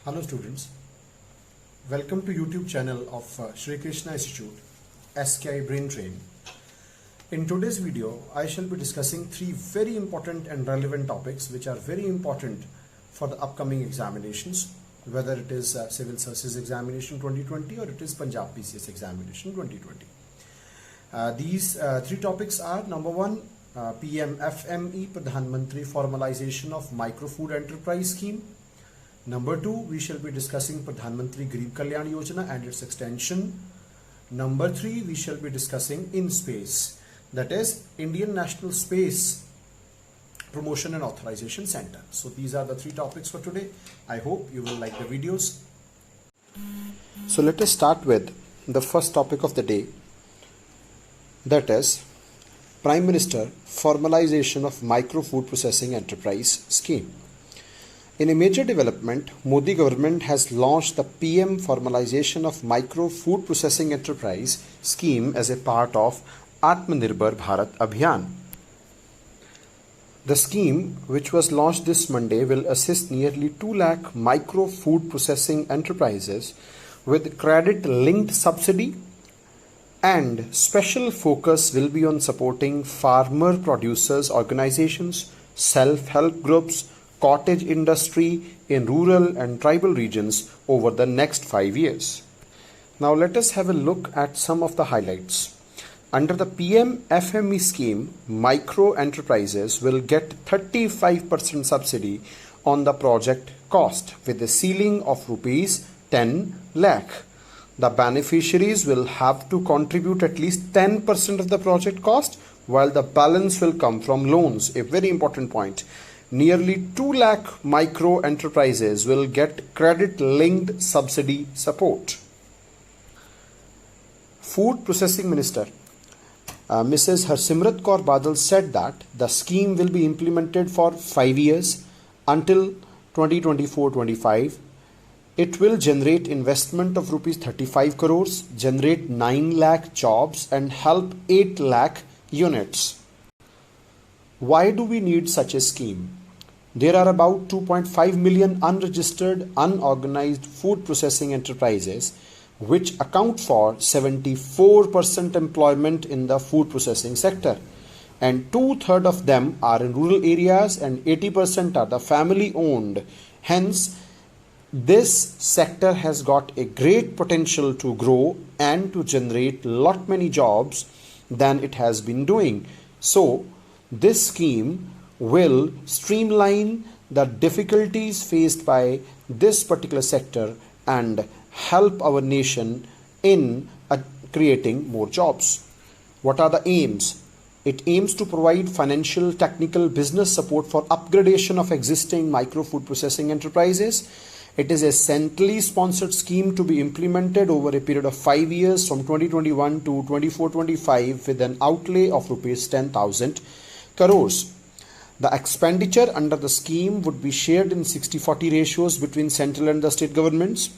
Hello students, welcome to YouTube channel of Shri Krishna Institute, SKI Brain Train. In today's video, I shall be discussing three very important and relevant topics which are very important for the upcoming examinations, whether it is Civil Services Examination 2020 or it is Punjab PCS Examination 2020. These three topics are: number one, FME Pradhan Mantri Formalization of Micro Food Enterprise Scheme. Number two, we shall be discussing Pradhan Mantri Garib Kalyan Yojana and its extension. Number three, we shall be discussing INSPACe, that is Indian National Space Promotion and Authorization Center. So these are the three topics for today. I hope you will like the videos. So let us start with the first topic of the day, that is Prime Minister Formalization of Micro Food Processing Enterprise Scheme. In a major development, Modi government has launched the PM Formalization of Micro Food Processing Enterprise Scheme as a part of Atmanirbhar Bharat Abhiyan. The scheme, which was launched this Monday, will assist nearly 2 lakh micro food processing enterprises with credit-linked subsidy, and special focus will be on supporting farmer producers organizations, self-help groups, cottage industry in rural and tribal regions over the next 5 years. Now let us have a look at some of the highlights. Under the PM FME scheme, micro enterprises will get 35% subsidy on the project cost with a ceiling of rupees 10 lakh. The beneficiaries will have to contribute at least 10% of the project cost, while the balance will come from loans. A very important point. Nearly 2 lakh micro enterprises will get credit-linked subsidy support. Food Processing Minister Mrs. Harsimrat Kaur Badal said that the scheme will be implemented for 5 years until 2024-25. It will generate investment of rupees 35 crores, generate 9 lakh jobs and help 8 lakh units. Why do we need such a scheme? There are about 2.5 million unregistered, unorganized food processing enterprises, which account for 74% employment in the food processing sector, and 2/3 of them are in rural areas and 80% are the family owned. Hence, this sector has got a great potential to grow and to generate lot many jobs than it has been doing. So this scheme will streamline the difficulties faced by this particular sector and help our nation in creating more jobs. What are the aims? It aims to provide financial, technical, business support for upgradation of existing micro food processing enterprises. It is a centrally sponsored scheme to be implemented over a period of 5 years from 2021 to 24-25 with an outlay of rupees 10,000 crores. The expenditure under the scheme would be shared in 60-40 ratios between central and the state governments,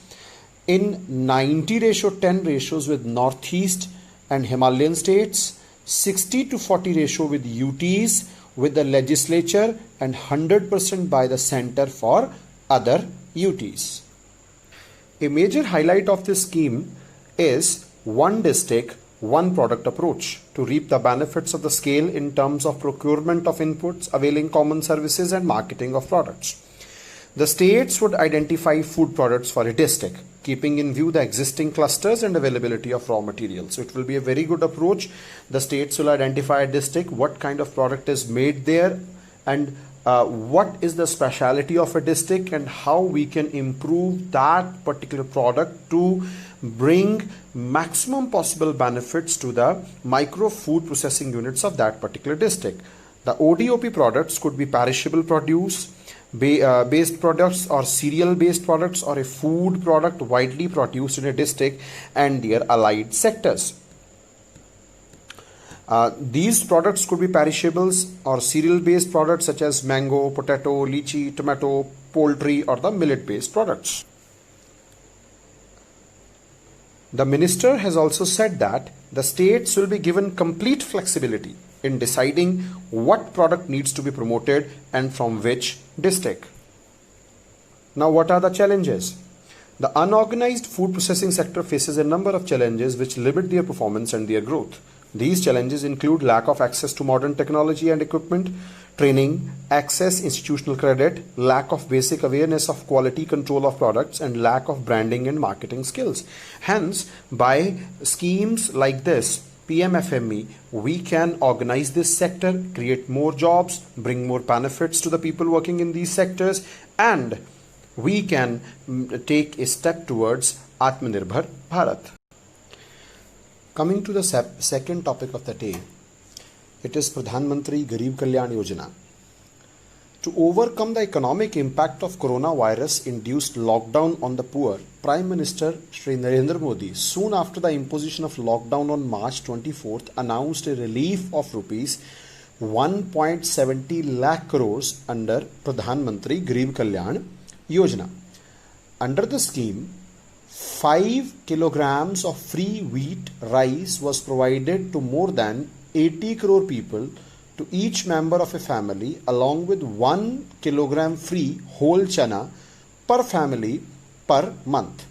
in 90-10 ratios with Northeast and Himalayan states, 60-40 ratio with UTs with the legislature, and 100% by the center for other UTs. A major highlight of this scheme is one district, one product approach to reap the benefits of the scale in terms of procurement of inputs, availing common services and marketing of products. The states would identify food products for a district, keeping in view the existing clusters and availability of raw materials. So it will be a very good approach. The states will identify a district, what kind of product is made there, and what is the speciality of a district and how we can improve that particular product to bring maximum possible benefits to the micro food processing units of that particular district. The ODOP products could be perishable produce, based products or cereal based products, or a food product widely produced in a district and their allied sectors. These products could be perishables or cereal based products such as mango, potato, lychee, tomato, poultry, or the millet based products. The minister has also said that the states will be given complete flexibility in deciding what product needs to be promoted and from which district. Now, what are the challenges? The unorganized food processing sector faces a number of challenges which limit their performance and their growth. These challenges include lack of access to modern technology and equipment, training, access institutional credit, lack of basic awareness of quality control of products, and lack of branding and marketing skills. Hence, by schemes like this, PMFME, we can organize this sector, create more jobs, bring more benefits to the people working in these sectors, and we can take a step towards Atmanirbhar Bharat. Coming to the second topic of the day, it is Pradhan Mantri Garib Kalyan Yojana. To overcome the economic impact of coronavirus-induced lockdown on the poor, Prime Minister Shri Narendra Modi, soon after the imposition of lockdown on March 24th, announced a relief of rupees 1.70 lakh crores under Pradhan Mantri Garib Kalyan Yojana. Under the scheme, 5 kilograms of free wheat rice was provided to more than 80 crore people, to each member of a family, along with 1 kilogram free whole chana per family per month.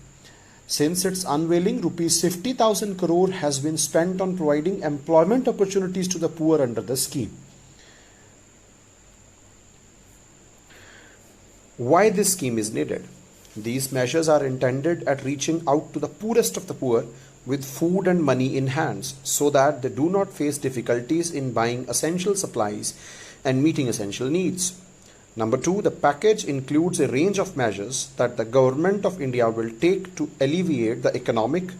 Since its unveiling, rupees 50,000 crore has been spent on providing employment opportunities to the poor under the scheme. Why this scheme is needed? These measures are intended at reaching out to the poorest of the poor with food and money in hands, so that they do not face difficulties in buying essential supplies and meeting essential needs. Number 2, the package includes a range of measures that the Government of India will take to alleviate the economic,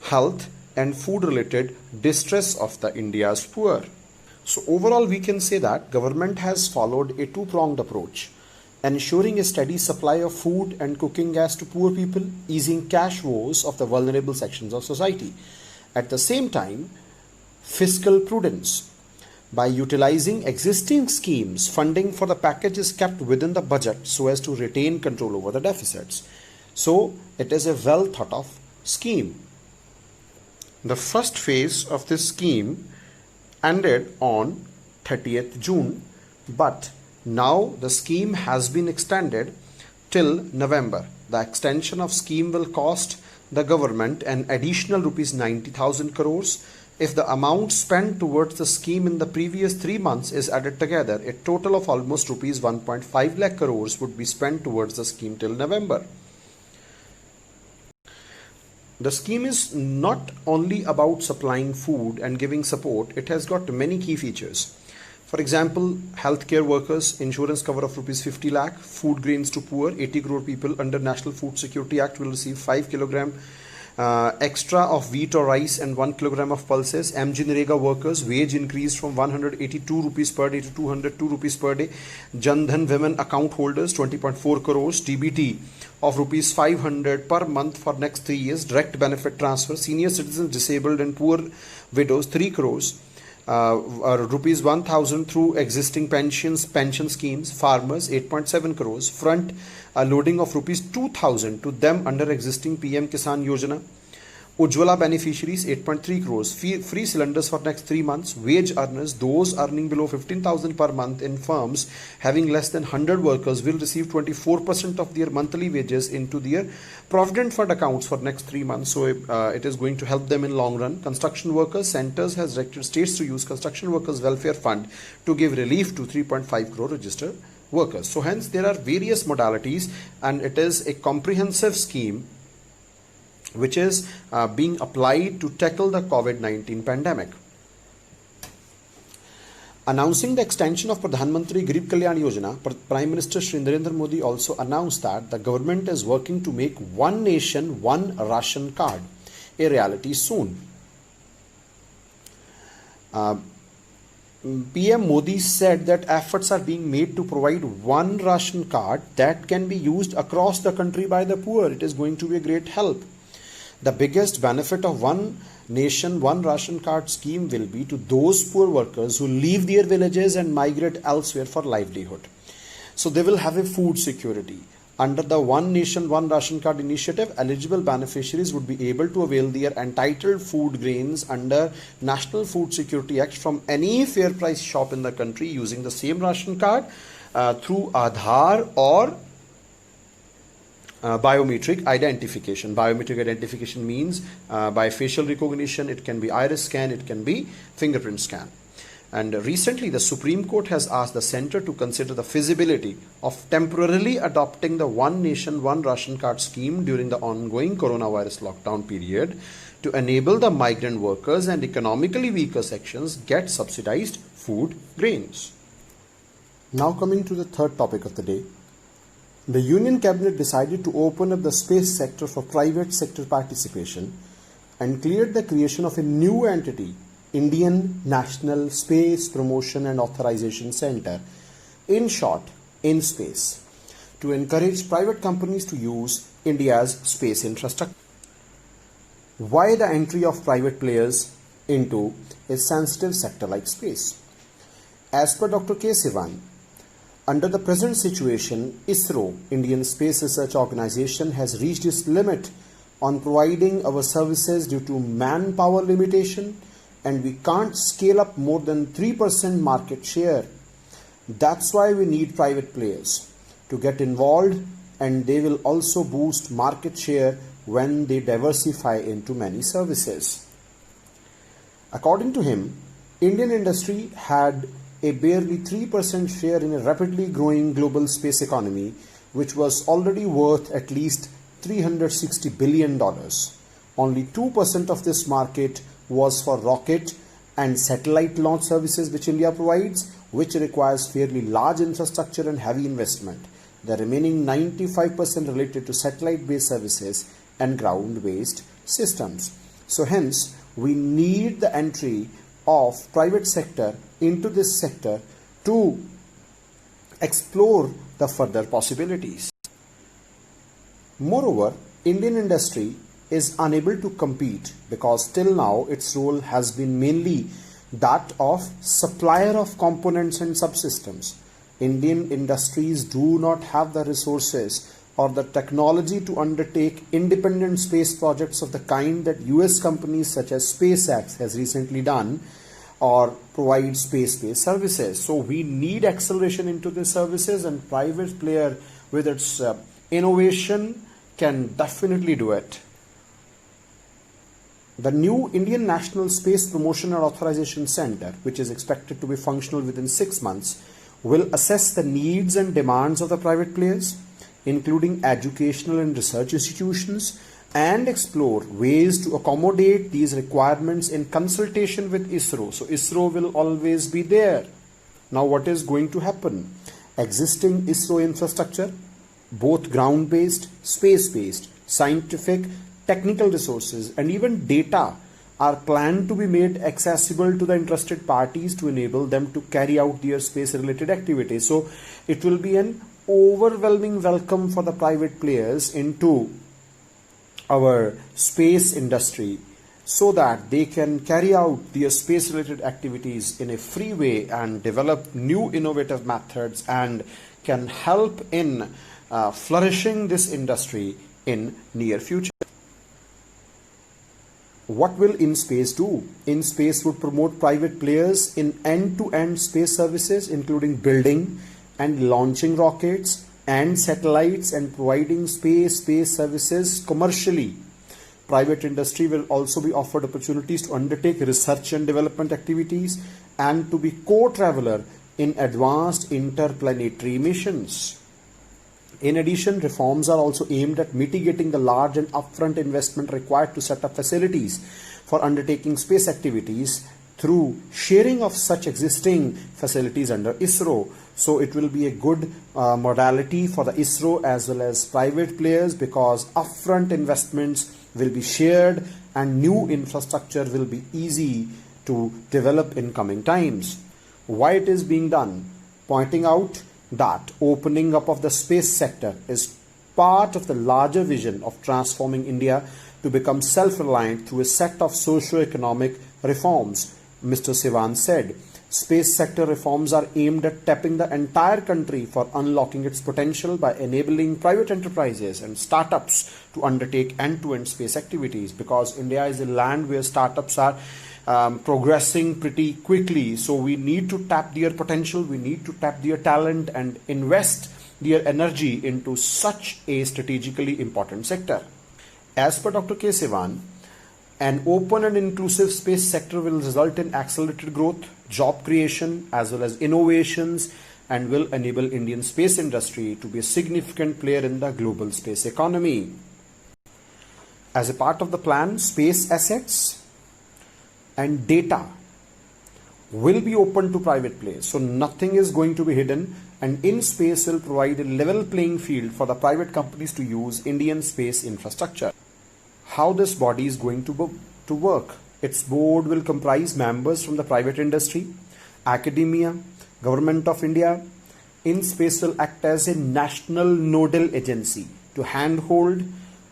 health and food related distress of the India's poor. So overall, we can say that government has followed a two-pronged approach: ensuring a steady supply of food and cooking gas to poor people, easing cash woes of the vulnerable sections of society. At the same time, fiscal prudence. By utilizing existing schemes, funding for the package is kept within the budget so as to retain control over the deficits. So, it is a well thought of scheme. The first phase of this scheme ended on 30th June, but now the scheme has been extended till November. The extension of scheme will cost the government an additional rupees 90,000 crores. If the amount spent towards the scheme in the previous 3 months is added together, a total of almost rupees 1.5 lakh crores would be spent towards the scheme till November. The scheme is not only about supplying food and giving support, it has got many key features. For example, healthcare workers, insurance cover of rupees 50 lakh, food grains to poor, 80 crore people under National Food Security Act will receive 5 kilogram extra of wheat or rice and 1 kilogram of pulses. MGNREGA workers, wage increase from 182 rupees per day to 202 rupees per day. Jan Dhan women account holders 20.4 crores. DBT of rupees 500 per month for next 3 years. Direct benefit transfer. Senior citizens, disabled and poor widows 3 crores. Rupees 1,000 through existing pension schemes. Farmers 8.7 crores. Front loading of rupees 2,000 to them under existing PM Kisan Yojana. Ujjwala beneficiaries 8.3 crores. Free cylinders for next 3 months. Wage earners, those earning below 15,000 per month in firms having less than 100 workers, will receive 24% of their monthly wages into their Provident Fund accounts for next 3 months. So it is going to help them in long run. Construction workers, centers has directed states to use Construction Workers Welfare Fund to give relief to 3.5 crore registered workers. So hence there are various modalities, and it is a comprehensive scheme which is being applied to tackle the COVID-19 pandemic. Announcing the extension of Pradhan Mantri Garib Kalyan Yojana, Prime Minister Shri Narendra Modi also announced that the government is working to make one nation, one ration card a reality soon. PM Modi said that efforts are being made to provide one ration card that can be used across the country by the poor. It is going to be a great help. The biggest benefit of one nation, one ration card scheme will be to those poor workers who leave their villages and migrate elsewhere for livelihood. So they will have a food security. Under the One Nation, One Ration Card initiative, eligible beneficiaries would be able to avail their entitled food grains under National Food Security Act from any fair price shop in the country using the same ration card through Aadhaar or biometric identification. Biometric identification means by facial recognition, it can be iris scan, it can be fingerprint scan. And recently, the Supreme Court has asked the center to consider the feasibility of temporarily adopting the One Nation, One Ration Card scheme during the ongoing coronavirus lockdown period to enable the migrant workers and economically weaker sections get subsidized food grains. Now coming to the third topic of the day. The Union Cabinet decided to open up the space sector for private sector participation and cleared the creation of a new entity, Indian National Space Promotion and Authorization Center, in short, INSPACe, to encourage private companies to use India's space infrastructure. Why the entry of private players into a sensitive sector like space? As per Dr. K. Sivan, under the present situation, ISRO, Indian Space Research Organization, has reached its limit on providing our services due to manpower limitation, and we can't scale up more than 3% market share. That's why we need private players to get involved, and they will also boost market share when they diversify into many services. According to him, Indian industry had a barely 3% share in a rapidly growing global space economy, which was already worth at least $360 billion. Only 2% of this market was for rocket and satellite launch services which India provides, which requires fairly large infrastructure and heavy investment. The remaining 95% related to satellite-based services and ground-based systems. So hence, we need the entry of private sector into this sector to explore the further possibilities. Moreover, Indian industry is unable to compete because till now its role has been mainly that of supplier of components and subsystems. Indian industries do not have the resources or the technology to undertake independent space projects of the kind that US companies such as SpaceX has recently done, or provide space-based services. So we need acceleration into these services, and private player with its innovation can definitely do it. The new Indian National Space Promotion and Authorization Center, which is expected to be functional within 6 months, will assess the needs and demands of the private players, including educational and research institutions, and explore ways to accommodate these requirements in consultation with ISRO. So ISRO will always be there. Now what is going to happen? Existing ISRO infrastructure, both ground-based, space-based, scientific, technical resources, and even data are planned to be made accessible to the interested parties to enable them to carry out their space-related activities. So it will be an overwhelming welcome for the private players into our space industry so that they can carry out their space-related activities in a free way and develop new innovative methods and can help in flourishing this industry in near future. What will INSPACe do? INSPACe would promote private players in end-to-end space services, including building and launching rockets and satellites and providing space-based services commercially. Private industry will also be offered opportunities to undertake research and development activities and to be co-traveler in advanced interplanetary missions. In addition, reforms are also aimed at mitigating the large and upfront investment required to set up facilities for undertaking space activities through sharing of such existing facilities under ISRO. So it will be a good modality for the ISRO as well as private players, because upfront investments will be shared and new infrastructure will be easy to develop in coming times. Why it is being done? Pointing out that opening up of the space sector is part of the larger vision of transforming India to become self-reliant through a set of socio-economic reforms. Mr. Sivan said, space sector reforms are aimed at tapping the entire country for unlocking its potential by enabling private enterprises and startups to undertake end-to-end space activities, because India is a land where startups are progressing pretty quickly. So we need to tap their potential, we need to tap their talent and invest their energy into such a strategically important sector. As per Dr. K. Sivan, an open and inclusive space sector will result in accelerated growth, job creation, as well as innovations, and will enable Indian space industry to be a significant player in the global space economy. As a part of the plan, space assets and data will be open to private players. So nothing is going to be hidden, and INSPACe will provide a level playing field for the private companies to use Indian space infrastructure. How this body is going to work? Its board will comprise members from the private industry, academia, Government of India. INSPACe will act as a national nodal agency to handhold,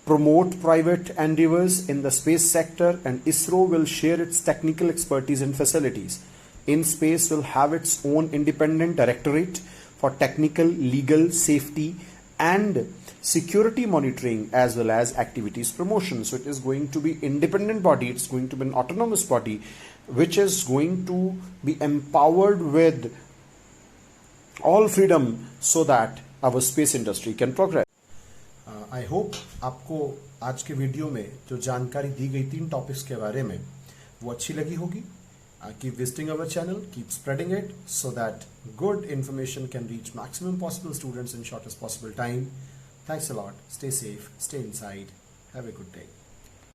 promote private endeavors in the space sector, and ISRO will share its technical expertise and facilities. INSPACe will have its own independent directorate for technical, legal, safety, and security monitoring, as well as activities promotion. So it is going to be independent body, it's going to be an autonomous body which is going to be empowered with all freedom so that our space industry can progress. I hope आपको आज के video में जो जानकारी दी गई 3 topics के बारे में वो अच्छी लगी होगी. Keep visiting our channel, keep spreading it so that good information can reach maximum possible students in shortest possible time. Thanks a lot. Stay safe, stay inside. Have a good day.